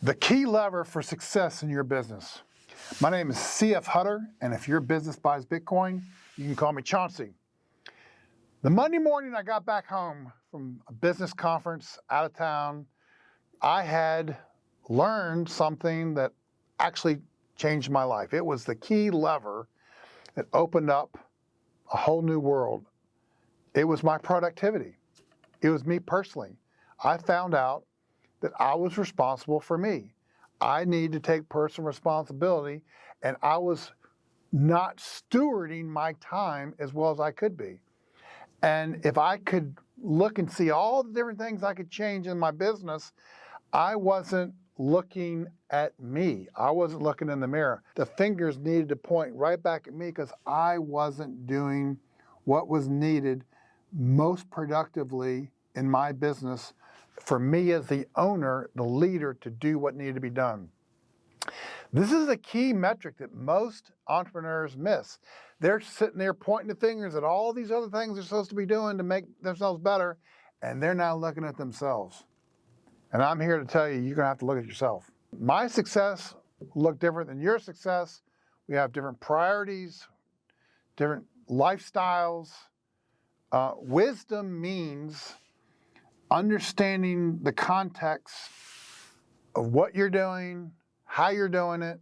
The key lever for success in your business. My name is CF Hutter, and if your business buys Bitcoin, you can call me Chauncey. The Monday morning I got back home from a business conference out of town, I had learned something that actually changed my life. It was the key lever that opened up a whole new world. It was my productivity. It was me personally. I found out that I was responsible for me. I need to take personal responsibility, and I was not stewarding my time as well as I could be. And if I could look and see all the different things I could change in my business, I wasn't looking at me. I wasn't looking in the mirror. The fingers needed to point right back at me because I wasn't doing what was needed most productively in my business for me as the owner, the leader, to do what needed to be done. This is a key metric that most entrepreneurs miss. They're sitting there pointing the fingers at all these other things they're supposed to be doing to make themselves better, and they're not looking at themselves. And I'm here to tell you, you're going to have to look at yourself. My success looked different than your success. We have different priorities, different lifestyles. Wisdom means understanding the context of what you're doing, how you're doing it.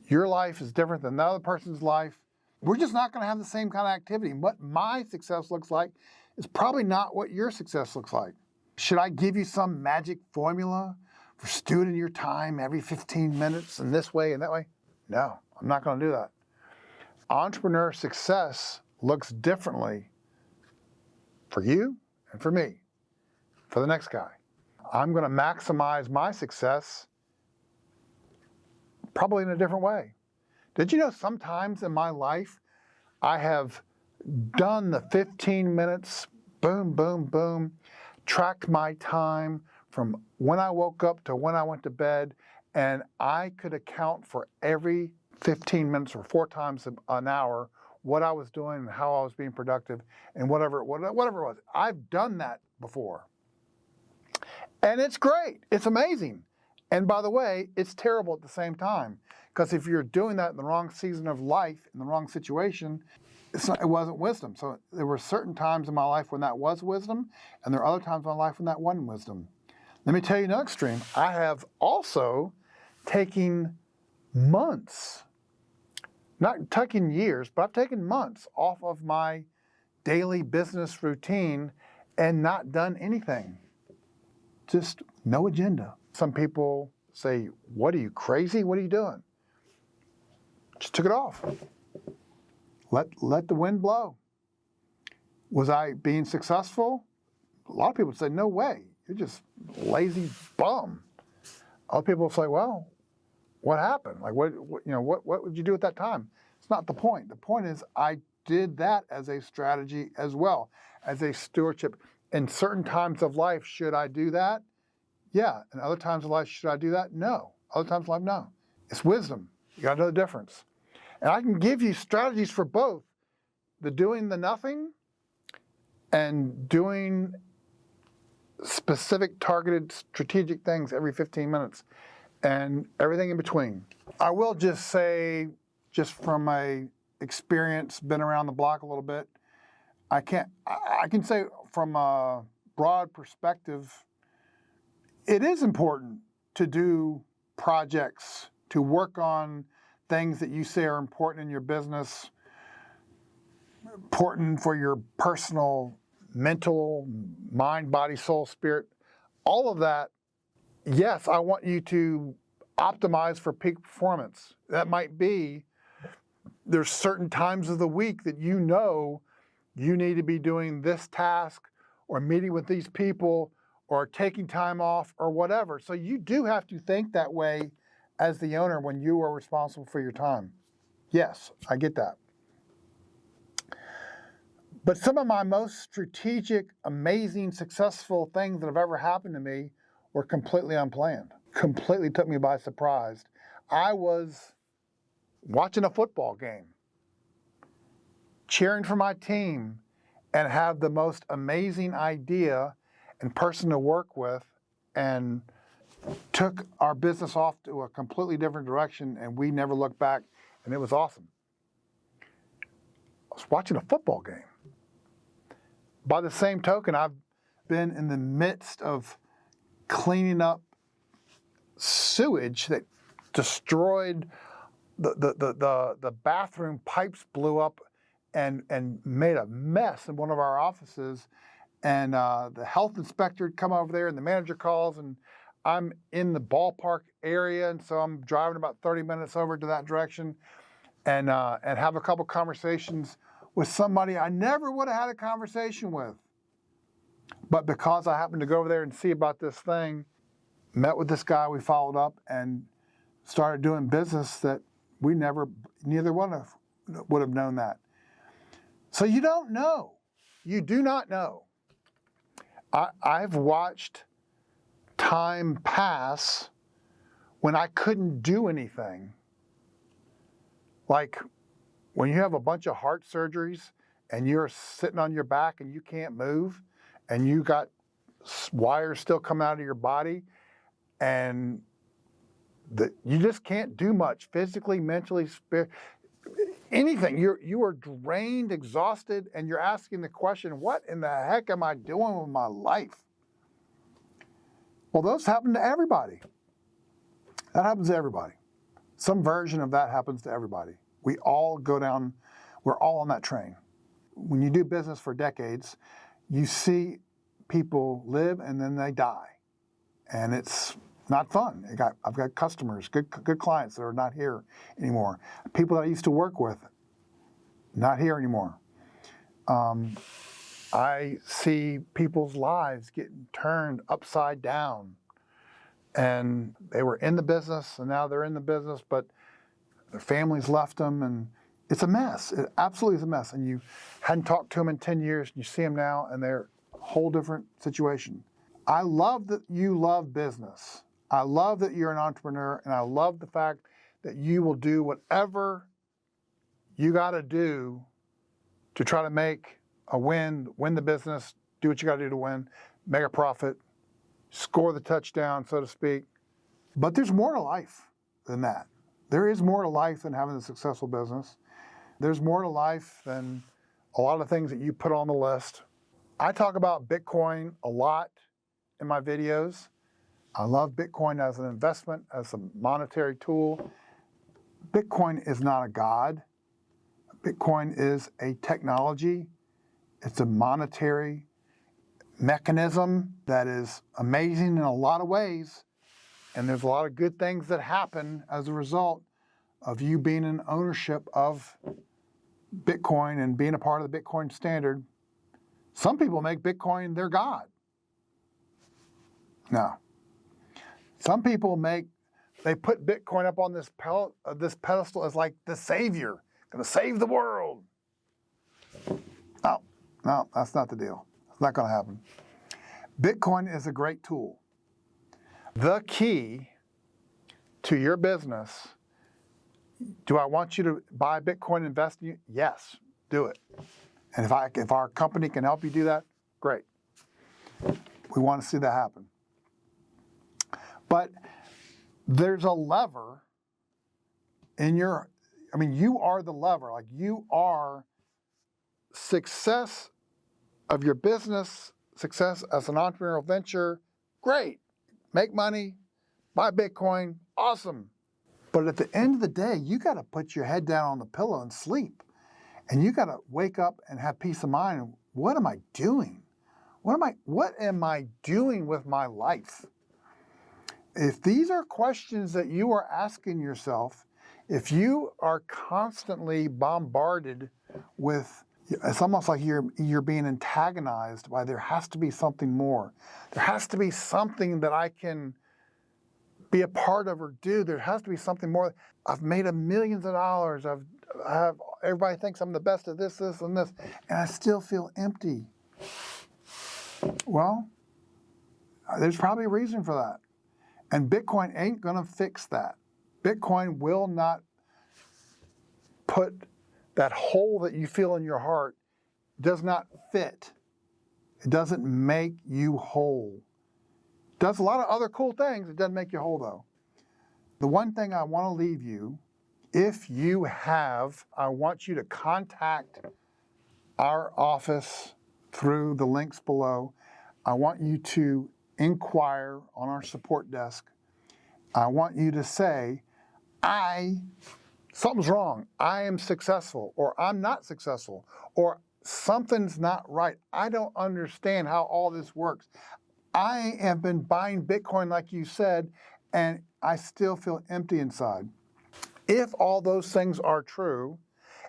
Your life is different than the other person's life. We're just not going to have the same kind of activity. What my success looks like is probably not what your success looks like. Should I give you some magic formula for stewarding your time every 15 minutes in this way and that way? No, I'm not going to do that. Entrepreneur success looks differently for you and for me, for the next guy. I'm going to maximize my success probably in a different way. Did you know sometimes in my life I have done the 15 minutes, boom, boom, boom, tracked my time from when I woke up to when I went to bed, and I could account for every 15 minutes or 4 times an hour what I was doing and how I was being productive and whatever it was. I've done that before. And it's great. It's amazing. And by the way, it's terrible at the same time. Because if you're doing that in the wrong season of life, in the wrong situation, it wasn't wisdom. So there were certain times in my life when that was wisdom, and there are other times in my life when that wasn't wisdom. Let me tell you another extreme. I have also taken months, not taking years, but I've taken months off of my daily business routine and not done anything. Just no agenda. Some people say, "What are you, crazy? What are you doing?" Just took it off. Let the wind blow. Was I being successful? A lot of people say, "No way, you're just lazy bum." Other people say, "Well, what happened? Like what would you do at that time?" It's not the point. The point is I did that as a strategy as well, as a stewardship. In certain times of life, should I do that? Yeah. In other times of life, should I do that? No. Other times of life, no. It's wisdom. You got to know the difference. And I can give you strategies for both. The doing the nothing and doing specific, targeted, strategic things every 15 minutes and everything in between. I will just say, just from my experience, been around the block a little bit, I can say from a broad perspective, it is important to do projects, to work on things that you say are important in your business, important for your personal, mental, mind, body, soul, spirit, all of that. Yes, I want you to optimize for peak performance. That might be there's certain times of the week that you know you need to be doing this task or meeting with these people or taking time off or whatever. So you do have to think that way as the owner when you are responsible for your time. Yes, I get that. But some of my most strategic, amazing, successful things that have ever happened to me were completely unplanned. Completely took me by surprise. I was watching a football game, cheering for my team, and have the most amazing idea and person to work with and took our business off to a completely different direction, and we never looked back, and it was awesome. I was watching a football game. By the same token, I've been in the midst of cleaning up sewage that destroyed the bathroom pipes, blew up and made a mess in one of our offices. And the health inspector had come over there, and the manager calls, and I'm in the ballpark area, and so I'm driving about 30 minutes over to that direction, and have a couple conversations with somebody I never would have had a conversation with. But because I happened to go over there and see about this thing, met with this guy, we followed up and started doing business that neither one of would have known that. So you don't know. You do not know. I've watched time pass when I couldn't do anything. Like when you have a bunch of heart surgeries and you're sitting on your back and you can't move and you got wires still coming out of your body and you just can't do much physically, mentally, anything. You are drained, exhausted, and you're asking the question, what in the heck am I doing with my life? Well, those happen to everybody. That happens to everybody. Some version of that happens to everybody. We all go down, we're all on that train. When you do business for decades, you see people live and then they die. And it's not fun. I've got customers, good clients that are not here anymore. People that I used to work with, not here anymore. I see people's lives getting turned upside down. And they were in the business, and now they're in the business, but their families left them, and it's a mess. It absolutely is a mess. And you hadn't talked to them in 10 years, and you see them now, and they're a whole different situation. I love that you love business. I love that you're an entrepreneur, and I love the fact that you will do whatever you got to do to try to make a win the business, do what you got to do to win, make a profit, score the touchdown, so to speak. But there's more to life than that. There is more to life than having a successful business. There's more to life than a lot of things that you put on the list. I talk about Bitcoin a lot in my videos. I love Bitcoin as an investment, as a monetary tool. Bitcoin is not a god. Bitcoin is a technology. It's a monetary mechanism that is amazing in a lot of ways. And there's a lot of good things that happen as a result of you being in ownership of Bitcoin and being a part of the Bitcoin standard. Some people make Bitcoin their god. No. Some people they put Bitcoin up on this pedestal as like the savior, going to save the world. No, that's not the deal. It's not going to happen. Bitcoin is a great tool. The key to your business, do I want you to buy Bitcoin and invest in you? Yes, do it. And if our company can help you do that, great. We want to see that happen. But there's a lever you are the lever. Like you are success of your business, success as an entrepreneurial venture, great. Make money, buy Bitcoin, awesome. But at the end of the day, you got to put your head down on the pillow and sleep. And you got to wake up and have peace of mind. What am I doing? What am I doing with my life? If these are questions that you are asking yourself, if you are constantly bombarded with, it's almost like you're being antagonized by there has to be something more. There has to be something that I can be a part of or do. There has to be something more. I've made millions of dollars. Everybody thinks I'm the best at this, and this, and I still feel empty. Well, there's probably a reason for that. And Bitcoin ain't going to fix that. Bitcoin will not put that hole that you feel in your heart, does not fit. It doesn't make you whole. Does a lot of other cool things. It doesn't make you whole, though. The one thing I want to leave you, if you have, I want you to contact our office through the links below. I want you to inquire on our support desk. I want you to say, something's wrong. I am successful, or I'm not successful, or something's not right. I don't understand how all this works. I have been buying Bitcoin, like you said, and I still feel empty inside. If all those things are true,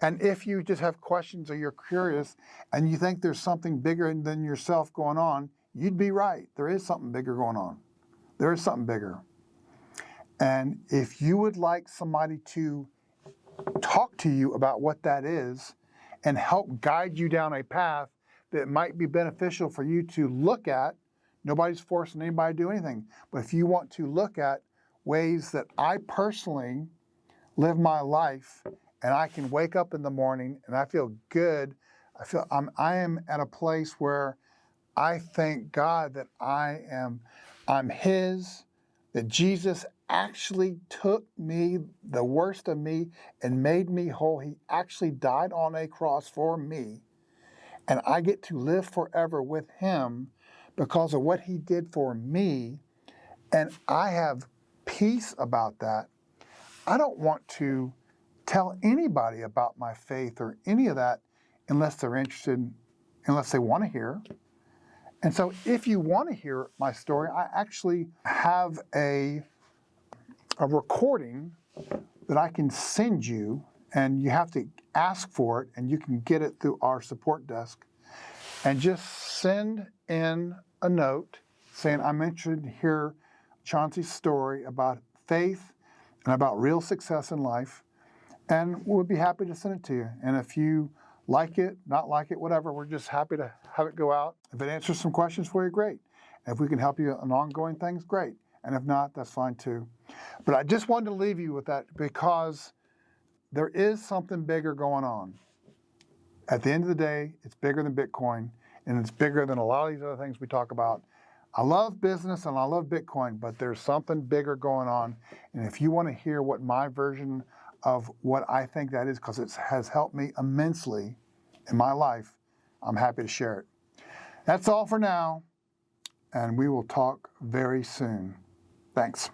and if you just have questions or you're curious and you think there's something bigger than yourself going on, you'd be right. There is something bigger going on. There is something bigger. And if you would like somebody to talk to you about what that is and help guide you down a path that might be beneficial for you to look at, nobody's forcing anybody to do anything, but if you want to look at ways that I personally live my life and I can wake up in the morning and I feel good, I am at a place where I thank God that I'm His, that Jesus actually took me, the worst of me, and made me whole. He actually died on a cross for me, and I get to live forever with Him because of what He did for me, and I have peace about that. I don't want to tell anybody about my faith or any of that unless they're interested, unless they want to hear. And so if you want to hear my story, I actually have a recording that I can send you, and you have to ask for it, and you can get it through our support desk. And just send in a note saying, I'm interested to hear Chauncey's story about faith and about real success in life, and we'll be happy to send it to you. And if you like it, not like it, whatever, we're just happy to have it go out. If it answers some questions for you, great. If we can help you on ongoing things, great. And if not, that's fine too. But I just wanted to leave you with that because there is something bigger going on. At the end of the day, it's bigger than Bitcoin, and it's bigger than a lot of these other things we talk about. I love business and I love Bitcoin, but there's something bigger going on. And if you want to hear what my version of what I think that is, because it has helped me immensely in my life, I'm happy to share it. That's all for now, and we will talk very soon. Thanks.